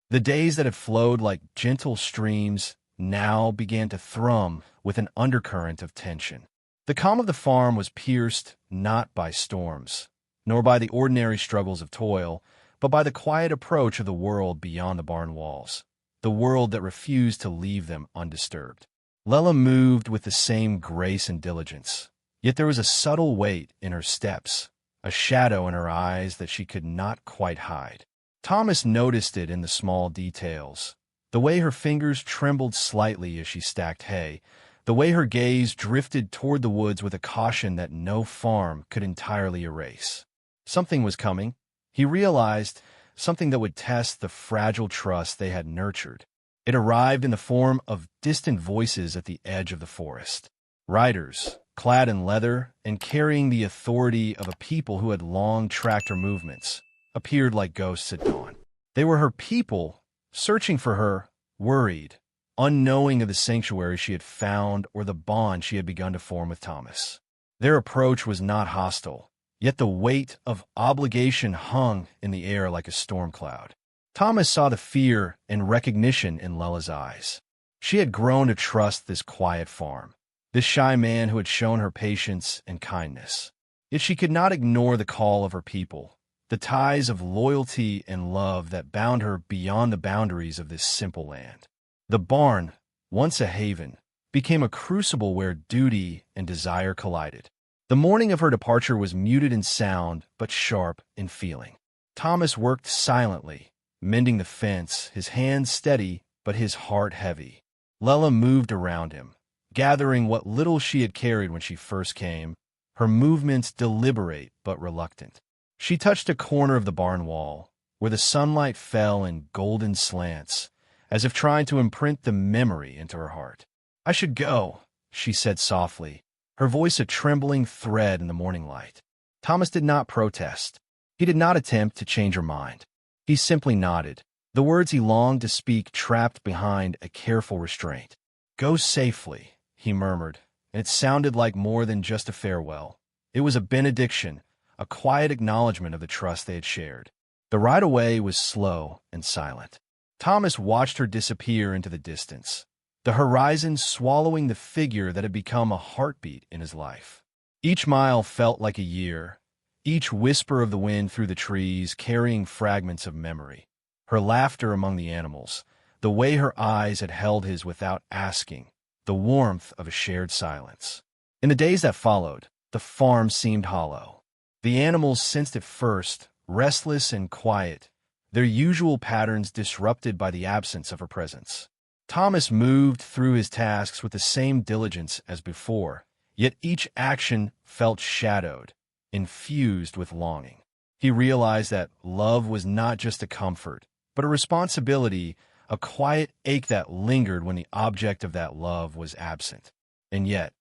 The days that had flowed like gentle streams now began to thrum with an undercurrent of tension. The calm of the farm was pierced not by storms, nor by the ordinary struggles of toil, but by the quiet approach of the world beyond the barn walls, the world that refused to leave them undisturbed. Lella moved with the same grace and diligence, yet there was a subtle weight in her steps, a shadow in her eyes that she could not quite hide. Thomas noticed it in the small details, the way her fingers trembled slightly as she stacked hay, the way her gaze drifted toward the woods with a caution that no farm could entirely erase. Something was coming, he realized, something that would test the fragile trust they had nurtured. It arrived in the form of distant voices at the edge of the forest. Riders, clad in leather and carrying the authority of a people who had long tracked her movements, appeared like ghosts at dawn. They were her people, searching for her, worried, unknowing of the sanctuary she had found or the bond she had begun to form with Thomas. Their approach was not hostile, yet the weight of obligation hung in the air like a storm cloud. Thomas saw the fear and recognition in Lella's eyes. She had grown to trust this quiet farm, this shy man who had shown her patience and kindness. Yet she could not ignore the call of her people, the ties of loyalty and love that bound her beyond the boundaries of this simple land. The barn, once a haven, became a crucible where duty and desire collided. The morning of her departure was muted in sound, but sharp in feeling. Thomas worked silently, mending the fence, his hands steady, but his heart heavy. Lella moved around him, gathering what little she had carried when she first came, her movements deliberate but reluctant. She touched a corner of the barn wall, where the sunlight fell in golden slants, as if trying to imprint the memory into her heart. "I should go," she said softly, her voice a trembling thread in the morning light. Thomas did not protest. He did not attempt to change her mind. He simply nodded, the words he longed to speak trapped behind a careful restraint. "Go safely," he murmured, and it sounded like more than just a farewell. It was a benediction, a quiet acknowledgement of the trust they had shared. The ride away was slow and silent. Thomas watched her disappear into the distance, the horizon swallowing the figure that had become a heartbeat in his life. Each mile felt like a year, each whisper of the wind through the trees carrying fragments of memory. Her laughter among the animals, the way her eyes had held his without asking, the warmth of a shared silence. In the days that followed, the farm seemed hollow. The animals sensed it first, restless and quiet, their usual patterns disrupted by the absence of her presence. Thomas moved through his tasks with the same diligence as before, yet each action felt shadowed, infused with longing. He realized that love was not just a comfort, but a responsibility, a quiet ache that lingered when the object of that love was absent. And yet,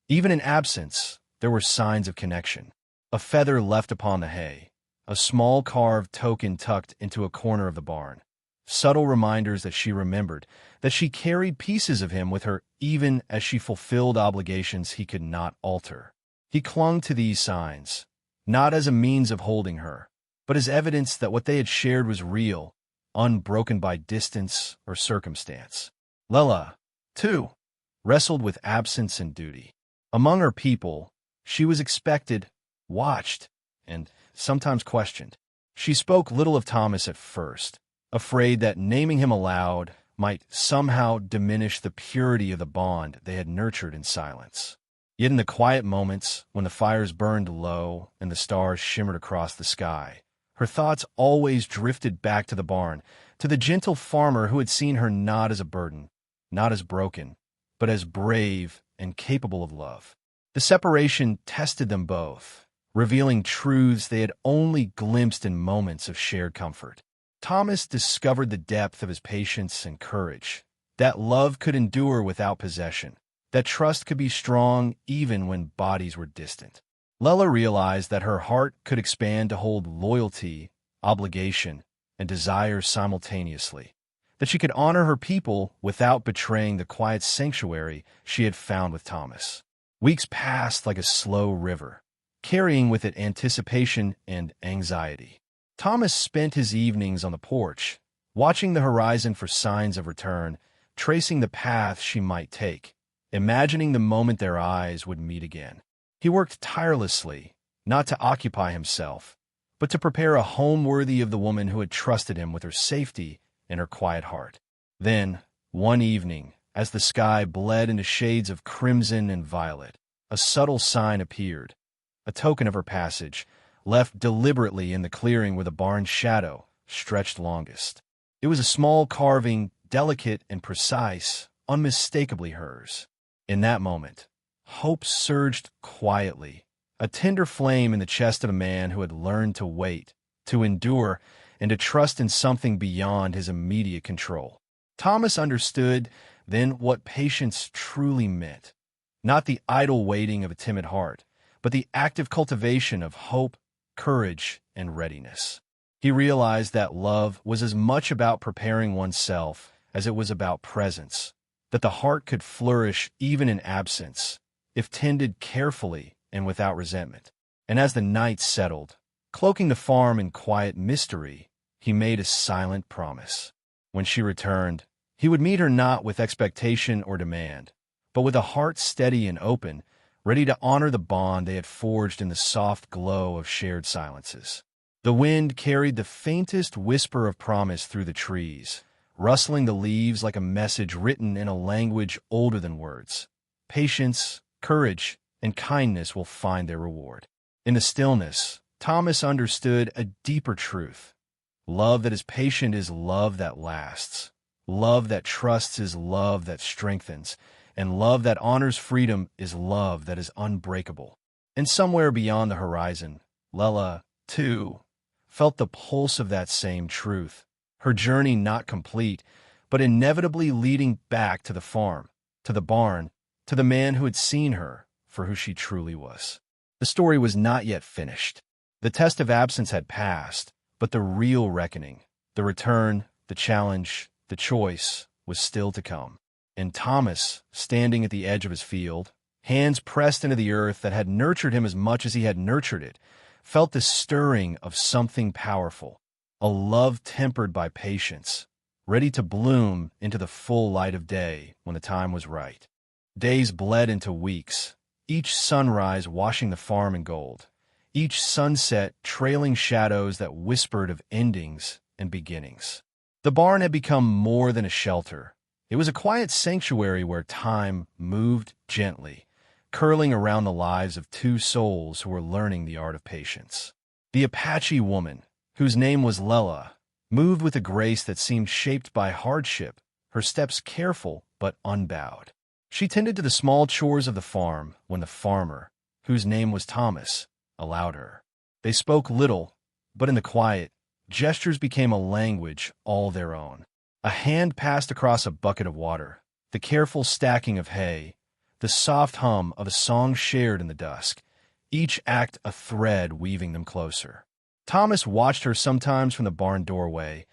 even in absence, there were signs of connection. A feather left upon the hay, a small carved token tucked into a corner of the barn. Subtle reminders that she remembered, that she carried pieces of him with her even as she fulfilled obligations he could not alter. He clung to these signs, not as a means of holding her, but as evidence that what they had shared was real, unbroken by distance or circumstance. Lella, too, wrestled with absence and duty. Among her people, she was expected, watched, and sometimes questioned. She spoke little of Thomas at first, afraid that naming him aloud might somehow diminish the purity of the bond they had nurtured in silence. Yet in the quiet moments, when the fires burned low and the stars shimmered across the sky, her thoughts always drifted back to the barn, to the gentle farmer who had seen her not as a burden, not as broken, but as brave and capable of love. The separation tested them both, revealing truths they had only glimpsed in moments of shared comfort. Thomas discovered the depth of his patience and courage, that love could endure without possession, that trust could be strong even when bodies were distant. Lella realized that her heart could expand to hold loyalty, obligation, and desire simultaneously, that she could honor her people without betraying the quiet sanctuary she had found with Thomas. Weeks passed like a slow river, carrying with it anticipation and anxiety. Thomas spent his evenings on the porch, watching the horizon for signs of return, tracing the path she might take, imagining the moment their eyes would meet again. He worked tirelessly, not to occupy himself, but to prepare a home worthy of the woman who had trusted him with her safety and her quiet heart. Then, one evening, as the sky bled into shades of crimson and violet, a subtle sign appeared, a token of her passage, left deliberately in the clearing where the barn's shadow stretched longest. It was a small carving, delicate and precise, unmistakably hers. In that moment, hope surged quietly, a tender flame in the chest of a man who had learned to wait, to endure, and to trust in something beyond his immediate control. Thomas understood then what patience truly meant. Not the idle waiting of a timid heart, but the active cultivation of hope, courage, and readiness. He realized that love was as much about preparing oneself as it was about presence, that the heart could flourish even in absence, if tended carefully and without resentment. And as the night settled, cloaking the farm in quiet mystery, he made a silent promise. When she returned, he would meet her not with expectation or demand, but with a heart steady and open, ready to honor the bond they had forged in the soft glow of shared silences. The wind carried the faintest whisper of promise through the trees, rustling the leaves like a message written in a language older than words. Patience, courage, and kindness will find their reward. In the stillness, Thomas understood a deeper truth. Love that is patient is love that lasts. Love that trusts is love that strengthens. And love that honors freedom is love that is unbreakable. And somewhere beyond the horizon, Lela, too, felt the pulse of that same truth, her journey not complete, but inevitably leading back to the farm, to the barn, to the man who had seen her for who she truly was. The story was not yet finished. The test of absence had passed, but the real reckoning, the return, the challenge, the choice, was still to come. And Thomas, standing at the edge of his field, hands pressed into the earth that had nurtured him as much as he had nurtured it, felt the stirring of something powerful, a love tempered by patience, ready to bloom into the full light of day when the time was right. Days bled into weeks, each sunrise washing the farm in gold, each sunset trailing shadows that whispered of endings and beginnings. The barn had become more than a shelter. It was a quiet sanctuary where time moved gently, curling around the lives of two souls who were learning the art of patience. The Apache woman, whose name was Lela, moved with a grace that seemed shaped by hardship, her steps careful but unbowed. She tended to the small chores of the farm when the farmer, whose name was Thomas, allowed her. They spoke little, but in the quiet, gestures became a language all their own. A hand passed across a bucket of water, the careful stacking of hay, the soft hum of a song shared in the dusk, each act a thread weaving them closer. Thomas watched her sometimes from the barn doorway,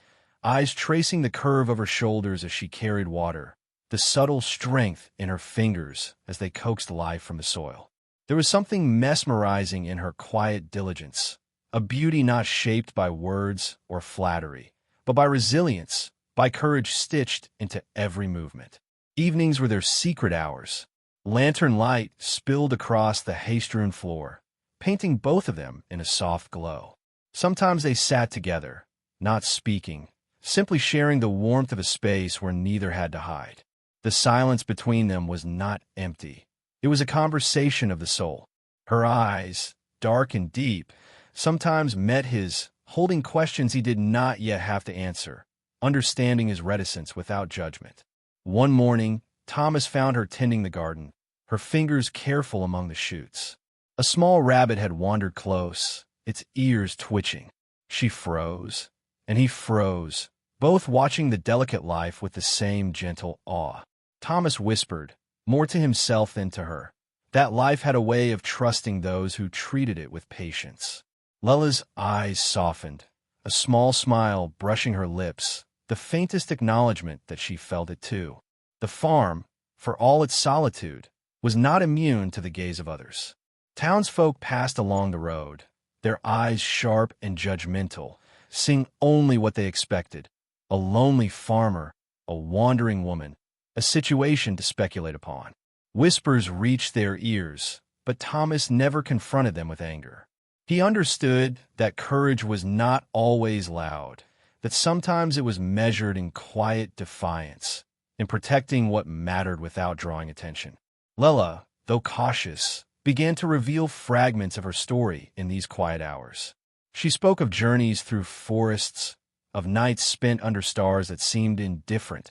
eyes tracing the curve of her shoulders as she carried water, the subtle strength in her fingers as they coaxed life from the soil. There was something mesmerizing in her quiet diligence, a beauty not shaped by words or flattery, but by resilience, by courage stitched into every movement. Evenings were their secret hours. Lantern light spilled across the hay-strewn floor, painting both of them in a soft glow. Sometimes they sat together, not speaking, simply sharing the warmth of a space where neither had to hide. The silence between them was not empty. It was a conversation of the soul. Her eyes, dark and deep, sometimes met his, holding questions he did not yet have to answer, understanding his reticence without judgment. One morning, Thomas found her tending the garden, her fingers careful among the shoots. A small rabbit had wandered close, its ears twitching. She froze, and he froze, both watching the delicate life with the same gentle awe. Thomas whispered, more to himself than to her, that life had a way of trusting those who treated it with patience. Lela's eyes softened, a small smile brushing her lips, the faintest acknowledgement that she felt it too. The farm, for all its solitude, was not immune to the gaze of others. Townsfolk passed along the road, their eyes sharp and judgmental, seeing only what they expected, a lonely farmer, a wandering woman, a situation to speculate upon. Whispers reached their ears, but Thomas never confronted them with anger. He understood that courage was not always loud, that sometimes it was measured in quiet defiance, in protecting what mattered without drawing attention. Lela, though cautious, began to reveal fragments of her story in these quiet hours. She spoke of journeys through forests, of nights spent under stars that seemed indifferent,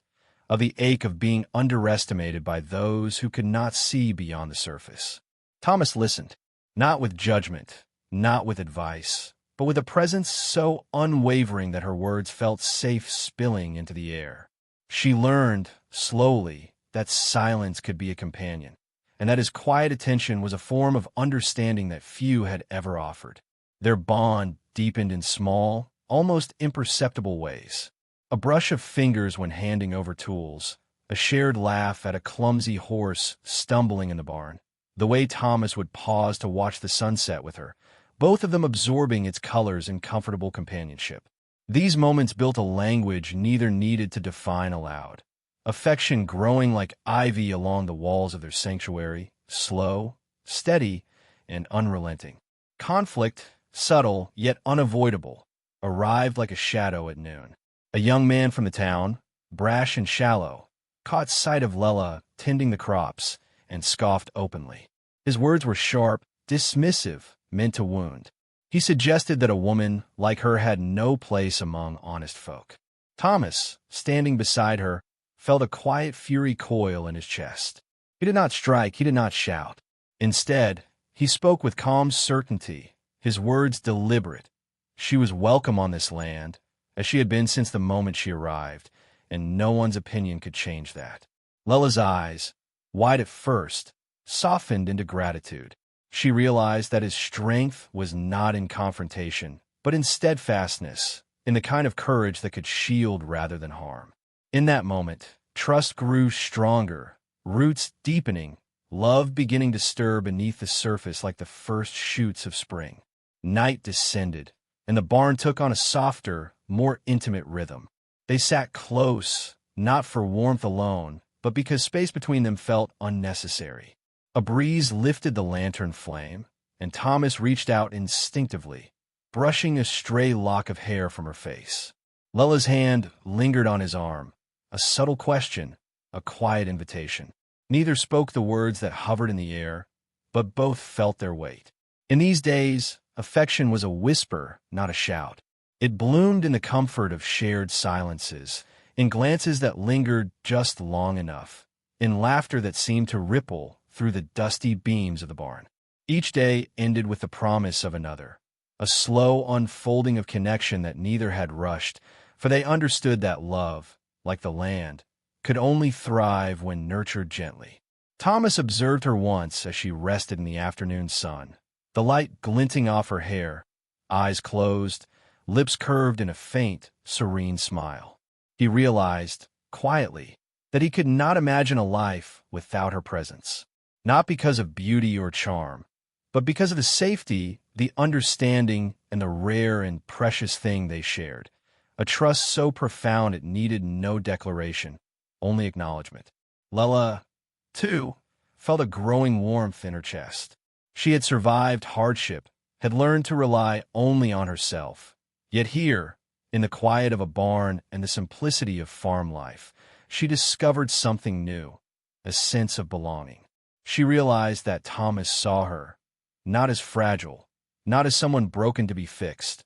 of the ache of being underestimated by those who could not see beyond the surface. Thomas listened, not with judgment, not with advice, but with a presence so unwavering that her words felt safe spilling into the air. She learned, slowly, that silence could be a companion, and that his quiet attention was a form of understanding that few had ever offered. Their bond deepened in small, almost imperceptible ways. A brush of fingers when handing over tools, a shared laugh at a clumsy horse stumbling in the barn, the way Thomas would pause to watch the sunset with her, both of them absorbing its colors in comfortable companionship. These moments built a language neither needed to define aloud, affection growing like ivy along the walls of their sanctuary, slow, steady, and unrelenting. Conflict, subtle yet unavoidable, arrived like a shadow at noon. A young man from the town, brash and shallow, caught sight of Lela tending the crops and scoffed openly. His words were sharp, dismissive, meant to wound. He suggested that a woman like her had no place among honest folk. Thomas, standing beside her, felt a quiet fury coil in his chest. He did not strike, he did not shout. Instead, he spoke with calm certainty, his words deliberate. She was welcome on this land, as she had been since the moment she arrived, and no one's opinion could change that. Lela's eyes, wide at first, softened into gratitude. She realized that his strength was not in confrontation, but in steadfastness, in the kind of courage that could shield rather than harm. In that moment, trust grew stronger, roots deepening, love beginning to stir beneath the surface like the first shoots of spring. Night descended, and the barn took on a softer, more intimate rhythm. They sat close, not for warmth alone, but because space between them felt unnecessary. A breeze lifted the lantern flame, and Thomas reached out instinctively, brushing a stray lock of hair from her face. Lela's hand lingered on his arm, a subtle question, a quiet invitation. Neither spoke the words that hovered in the air, but both felt their weight. In these days, affection was a whisper, not a shout. It bloomed in the comfort of shared silences, in glances that lingered just long enough, in laughter that seemed to ripple through the dusty beams of the barn. Each day ended with the promise of another, a slow unfolding of connection that neither had rushed, for they understood that love, like the land, could only thrive when nurtured gently. Thomas observed her once as she rested in the afternoon sun, the light glinting off her hair, eyes closed, lips curved in a faint, serene smile. He realized, quietly, that he could not imagine a life without her presence. Not because of beauty or charm, but because of the safety, the understanding, and the rare and precious thing they shared, a trust so profound it needed no declaration, only acknowledgement. Lela, too, felt a growing warmth in her chest. She had survived hardship, had learned to rely only on herself. Yet here, in the quiet of a barn and the simplicity of farm life, she discovered something new, a sense of belonging. She realized that Thomas saw her, not as fragile, not as someone broken to be fixed,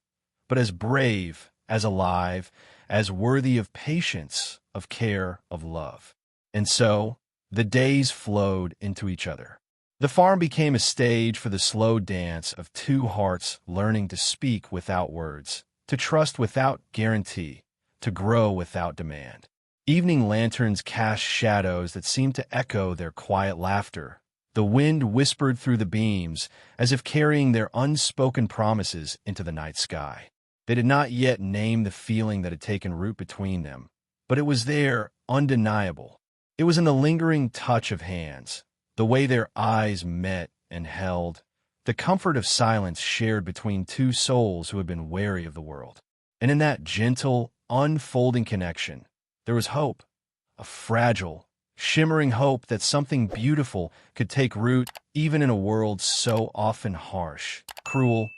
but as brave, as alive, as worthy of patience, of care, of love. And so, the days flowed into each other. The farm became a stage for the slow dance of two hearts learning to speak without words, to trust without guarantee, to grow without demand. Evening lanterns cast shadows that seemed to echo their quiet laughter. The wind whispered through the beams, as if carrying their unspoken promises into the night sky. They did not yet name the feeling that had taken root between them, but it was there, undeniable. It was in the lingering touch of hands, the way their eyes met and held, the comfort of silence shared between two souls who had been wary of the world. And in that gentle, unfolding connection. There was hope, a fragile, shimmering hope that something beautiful could take root even in a world so often harsh, cruel,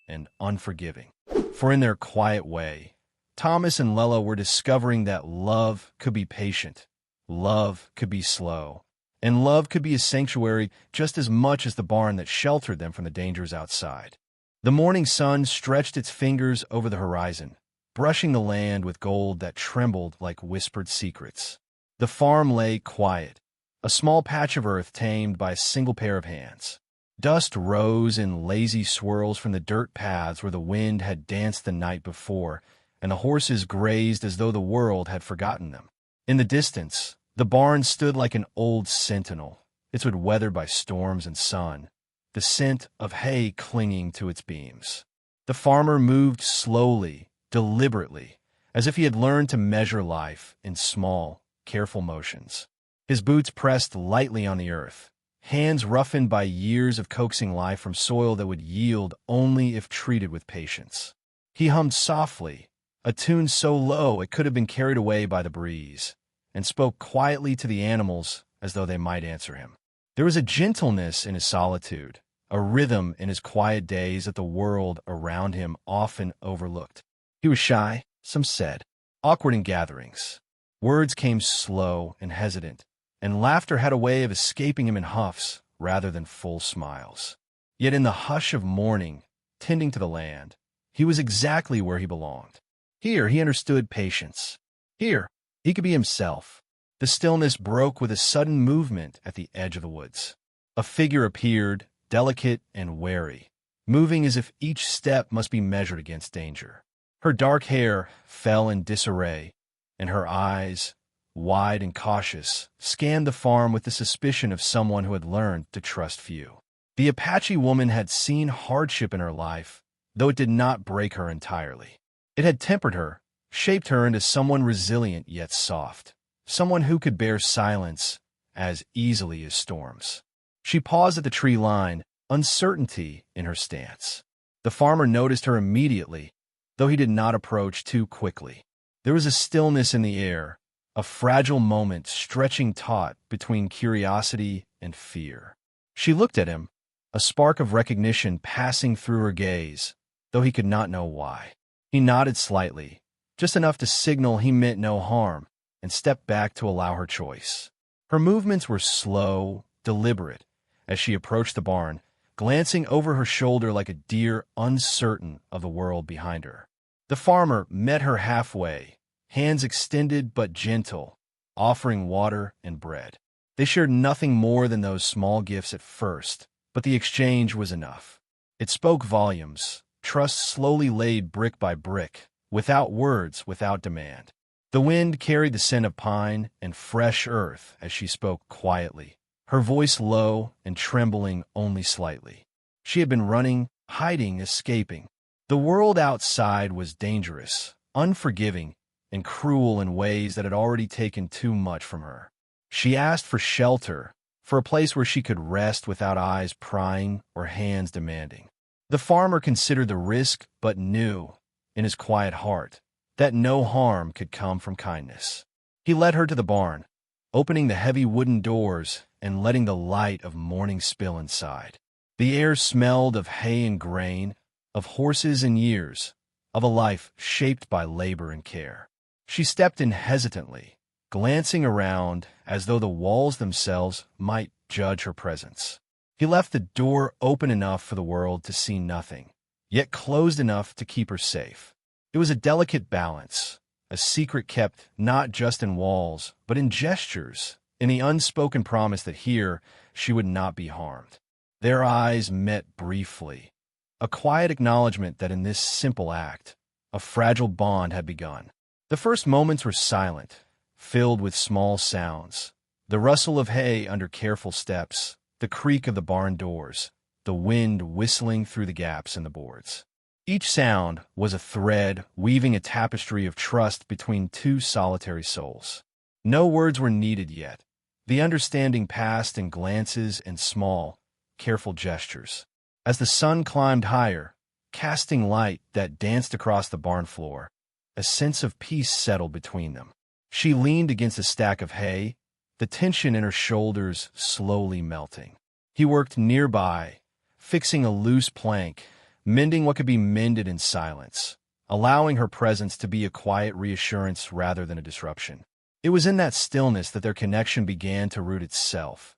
and unforgiving. For in their quiet way, Thomas and Lela were discovering that love could be patient, love could be slow, and love could be a sanctuary just as much as the barn that sheltered them from the dangers outside. The morning sun stretched its fingers over the horizon, brushing the land with gold that trembled like whispered secrets. The farm lay quiet, a small patch of earth tamed by a single pair of hands. Dust rose in lazy swirls from the dirt paths where the wind had danced the night before, and the horses grazed as though the world had forgotten them. In the distance, the barn stood like an old sentinel, its wood weathered by storms and sun, the scent of hay clinging to its beams. The farmer moved slowly, deliberately, as if he had learned to measure life in small, careful motions. His boots pressed lightly on the earth, hands roughened by years of coaxing life from soil that would yield only if treated with patience. He hummed softly, a tune so low it could have been carried away by the breeze, and spoke quietly to the animals as though they might answer him. There was a gentleness in his solitude, a rhythm in his quiet days that the world around him often overlooked. He was shy, some said, awkward in gatherings. Words came slow and hesitant, and laughter had a way of escaping him in huffs rather than full smiles. Yet in the hush of morning, tending to the land, he was exactly where he belonged. Here he understood patience. Here he could be himself. The stillness broke with a sudden movement at the edge of the woods. A figure appeared, delicate and wary, moving as if each step must be measured against danger. Her dark hair fell in disarray, and her eyes, wide and cautious, scanned the farm with the suspicion of someone who had learned to trust few. The Apache woman had seen hardship in her life, though it did not break her entirely. It had tempered her, shaped her into someone resilient yet soft, someone who could bear silence as easily as storms. She paused at the tree line, uncertainty in her stance. The farmer noticed her immediately, though he did not approach too quickly. There was a stillness in the air, a fragile moment stretching taut between curiosity and fear. She looked at him, a spark of recognition passing through her gaze, though he could not know why. He nodded slightly, just enough to signal he meant no harm, and stepped back to allow her choice. Her movements were slow, deliberate, as she approached the barn, glancing over her shoulder like a deer uncertain of the world behind her. The farmer met her halfway, hands extended but gentle, offering water and bread. They shared nothing more than those small gifts at first, but the exchange was enough. It spoke volumes, trust slowly laid brick by brick, without words, without demand. The wind carried the scent of pine and fresh earth as she spoke quietly, her voice low and trembling only slightly. She had been running, hiding, escaping. The world outside was dangerous, unforgiving, and cruel in ways that had already taken too much from her. She asked for shelter, for a place where she could rest without eyes prying or hands demanding. The farmer considered the risk, but knew, in his quiet heart, that no harm could come from kindness. He led her to the barn, opening the heavy wooden doors and letting the light of morning spill inside. The air smelled of hay and grain, of horses and years, of a life shaped by labor and care. She stepped in hesitantly, glancing around as though the walls themselves might judge her presence. He left the door open enough for the world to see nothing, yet closed enough to keep her safe. It was a delicate balance, a secret kept not just in walls, but in gestures, in the unspoken promise that here she would not be harmed. Their eyes met briefly, a quiet acknowledgement that in this simple act, a fragile bond had begun. The first moments were silent, filled with small sounds, the rustle of hay under careful steps, the creak of the barn doors, the wind whistling through the gaps in the boards. Each sound was a thread weaving a tapestry of trust between two solitary souls. No words were needed yet. The understanding passed in glances and small, careful gestures. As the sun climbed higher, casting light that danced across the barn floor, a sense of peace settled between them. She leaned against a stack of hay, the tension in her shoulders slowly melting. He worked nearby, fixing a loose plank, mending what could be mended in silence, allowing her presence to be a quiet reassurance rather than a disruption. It was in that stillness that their connection began to root itself,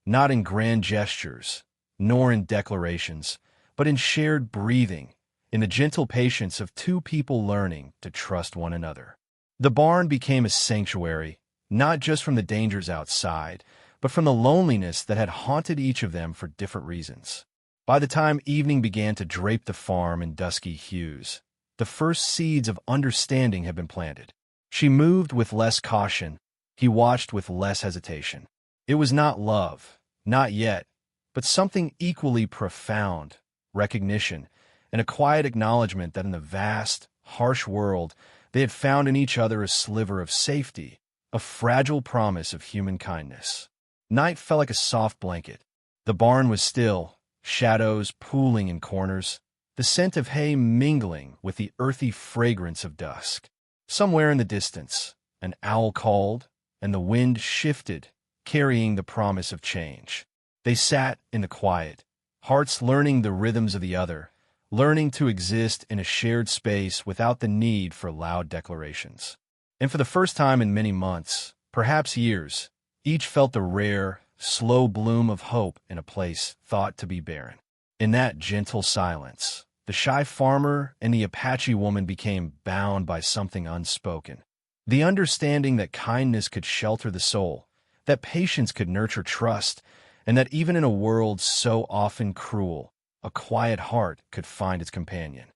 not in grand gestures, nor in declarations, but in shared breathing, in the gentle patience of two people learning to trust one another. The barn became a sanctuary, not just from the dangers outside, but from the loneliness that had haunted each of them for different reasons. By the time evening began to drape the farm in dusky hues, the first seeds of understanding had been planted. She moved with less caution. He watched with less hesitation. It was not love, not yet, but something equally profound, recognition, and a quiet acknowledgement that in the vast, harsh world, they had found in each other a sliver of safety, a fragile promise of human kindness. Night fell like a soft blanket. The barn was still, shadows pooling in corners, the scent of hay mingling with the earthy fragrance of dusk. Somewhere in the distance, an owl called, and the wind shifted, carrying the promise of change. They sat in the quiet, hearts learning the rhythms of the other, learning to exist in a shared space without the need for loud declarations. And for the first time in many months, perhaps years, each felt the rare, slow bloom of hope in a place thought to be barren. In that gentle silence, the shy farmer and the Apache woman became bound by something unspoken. The understanding that kindness could shelter the soul, that patience could nurture trust, and that even in a world so often cruel, a quiet heart could find its companion.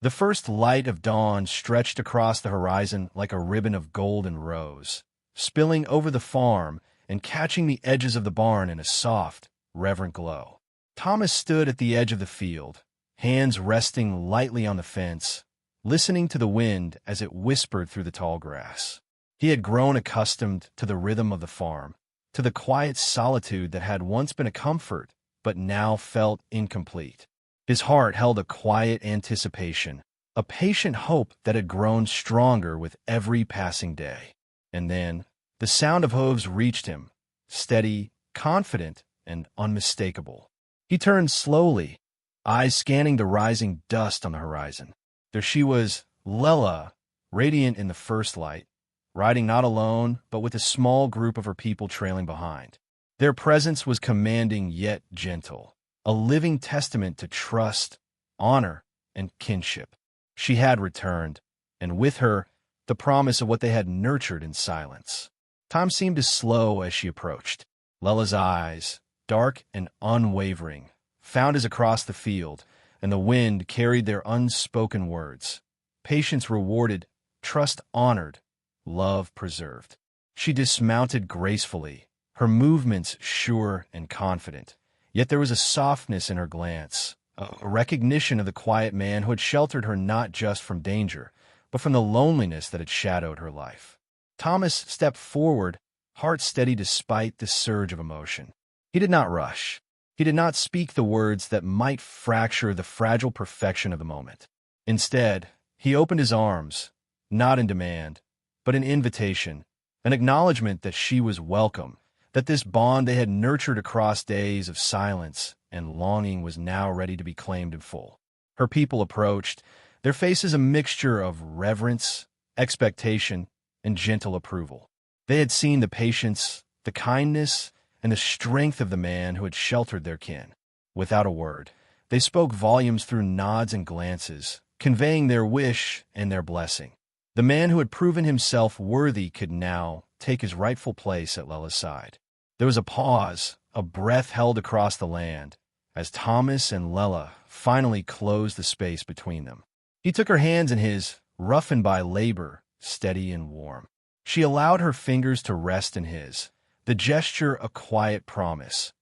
The first light of dawn stretched across the horizon like a ribbon of golden rose, spilling over the farm and catching the edges of the barn in a soft, reverent glow. Thomas stood at the edge of the field, hands resting lightly on the fence, listening to the wind as it whispered through the tall grass. He had grown accustomed to the rhythm of the farm, to the quiet solitude that had once been a comfort, but now felt incomplete. His heart held a quiet anticipation, a patient hope that had grown stronger with every passing day. And then, the sound of hooves reached him, steady, confident, and unmistakable. He turned slowly, eyes scanning the rising dust on the horizon. There she was, Lela, radiant in the first light, riding not alone, but with a small group of her people trailing behind. Their presence was commanding yet gentle, a living testament to trust, honor, and kinship. She had returned, and with her, the promise of what they had nurtured in silence. Time seemed to slow as she approached. Lela's eyes, dark and unwavering, found his across the field, and the wind carried their unspoken words. Patience rewarded, trust honored, love preserved. She dismounted gracefully, her movements sure and confident. Yet there was a softness in her glance, a recognition of the quiet man who had sheltered her not just from danger, but from the loneliness that had shadowed her life. Thomas stepped forward, heart steady despite the surge of emotion. He did not rush. He did not speak the words that might fracture the fragile perfection of the moment. Instead, he opened his arms, not in demand, but in invitation, an acknowledgement that she was welcome, that this bond they had nurtured across days of silence and longing was now ready to be claimed in full. Her people approached, their faces a mixture of reverence, expectation, and gentle approval. They had seen the patience, the kindness, and the strength of the man who had sheltered their kin. Without a word, they spoke volumes through nods and glances, conveying their wish and their blessing. The man who had proven himself worthy could now take his rightful place at Lela's side. There was a pause, a breath held across the land, as Thomas and Lela finally closed the space between them. He took her hands in his, roughened by labor, steady and warm. She allowed her fingers to rest in his, the gesture a quiet promise,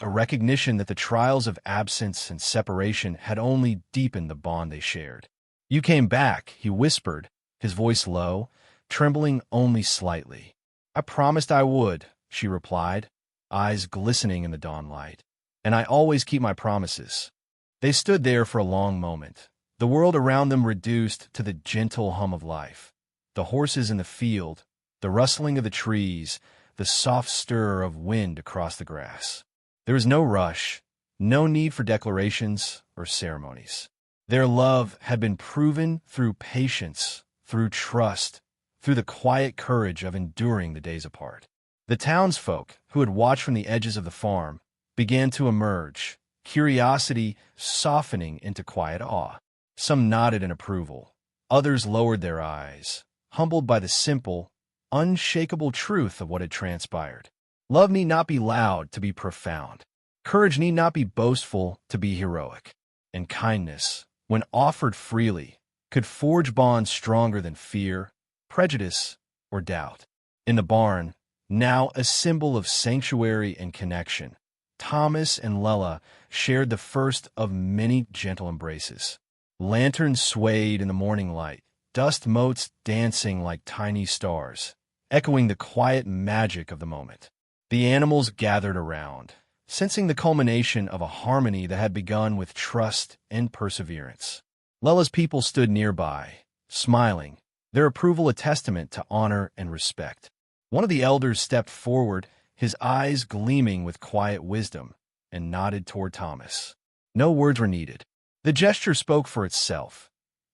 a recognition that the trials of absence and separation had only deepened the bond they shared. "You came back," he whispered, his voice low, trembling only slightly. "I promised I would," she replied, eyes glistening in the dawn light. "And I always keep my promises." They stood there for a long moment, the world around them reduced to the gentle hum of life. The horses in the field, the rustling of the trees, the soft stir of wind across the grass. There was no rush, no need for declarations or ceremonies. Their love had been proven through patience, through trust, through the quiet courage of enduring the days apart. The townsfolk, who had watched from the edges of the farm, began to emerge, curiosity softening into quiet awe. Some nodded in approval. Others lowered their eyes, humbled by the simple, unshakable truth of what had transpired. Love need not be loud to be profound. Courage need not be boastful to be heroic. And kindness, when offered freely, could forge bonds stronger than fear, prejudice, or doubt. In the barn, now a symbol of sanctuary and connection, Thomas and Lella shared the first of many gentle embraces. Lanterns swayed in the morning light, dust motes dancing like tiny stars, echoing the quiet magic of the moment. The animals gathered around, sensing the culmination of a harmony that had begun with trust and perseverance. Lella's people stood nearby, smiling, their approval a testament to honor and respect. One of the elders stepped forward, his eyes gleaming with quiet wisdom, and nodded toward Thomas. No words were needed. The gesture spoke for itself.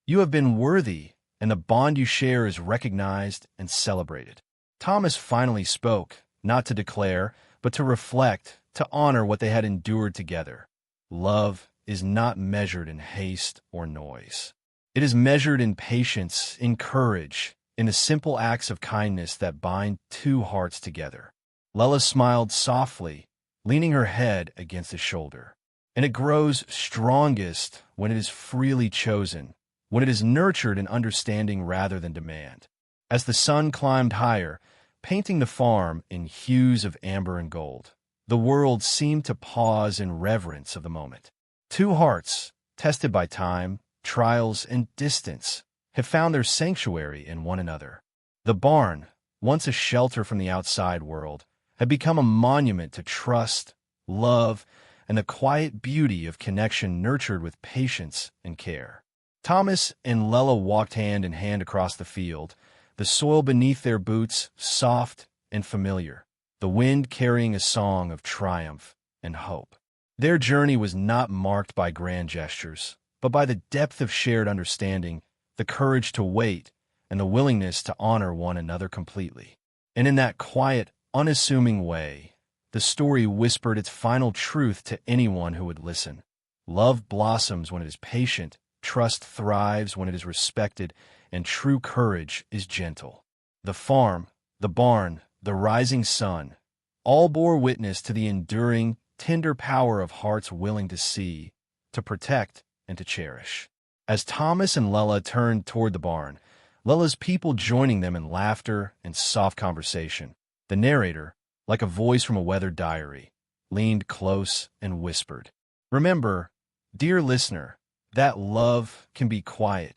You have been worthy, and the bond you share is recognized and celebrated. Thomas finally spoke, not to declare, but to reflect, to honor what they had endured together. Love is not measured in haste or noise. It is measured in patience, in courage, in the simple acts of kindness that bind two hearts together. Lella smiled softly, leaning her head against his shoulder. And it grows strongest when it is freely chosen, when it is nurtured in understanding rather than demand. As the sun climbed higher, painting the farm in hues of amber and gold, the world seemed to pause in reverence of the moment. Two hearts, tested by time, trials, and distance, have found their sanctuary in one another. The barn, once a shelter from the outside world, had become a monument to trust, love, and the quiet beauty of connection nurtured with patience and care. Thomas and Lella walked hand in hand across the field, the soil beneath their boots soft and familiar, the wind carrying a song of triumph and hope. Their journey was not marked by grand gestures, but by the depth of shared understanding, the courage to wait, and the willingness to honor one another completely. And in that quiet, unassuming way, the story whispered its final truth to anyone who would listen. Love blossoms when it is patient, trust thrives when it is respected, and true courage is gentle. The farm, the barn, the rising sun, all bore witness to the enduring, tender power of hearts willing to see, to protect, and to cherish. As Thomas and Lella turned toward the barn, Lella's people joining them in laughter and soft conversation, the narrator, like a voice from a weathered diary, leaned close and whispered, "Remember, dear listener, that love can be quiet,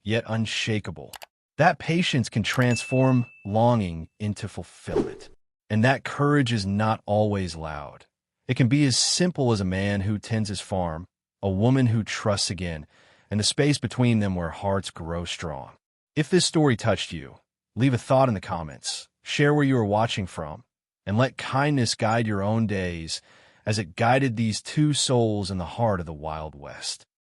yet unshakable. That patience can transform longing into fulfillment. And that courage is not always loud. It can be as simple as a man who tends his farm, a woman who trusts again, and the space between them where hearts grow strong." If this story touched you, leave a thought in the comments, share where you are watching from, and let kindness guide your own days as it guided these two souls in the heart of the Wild West.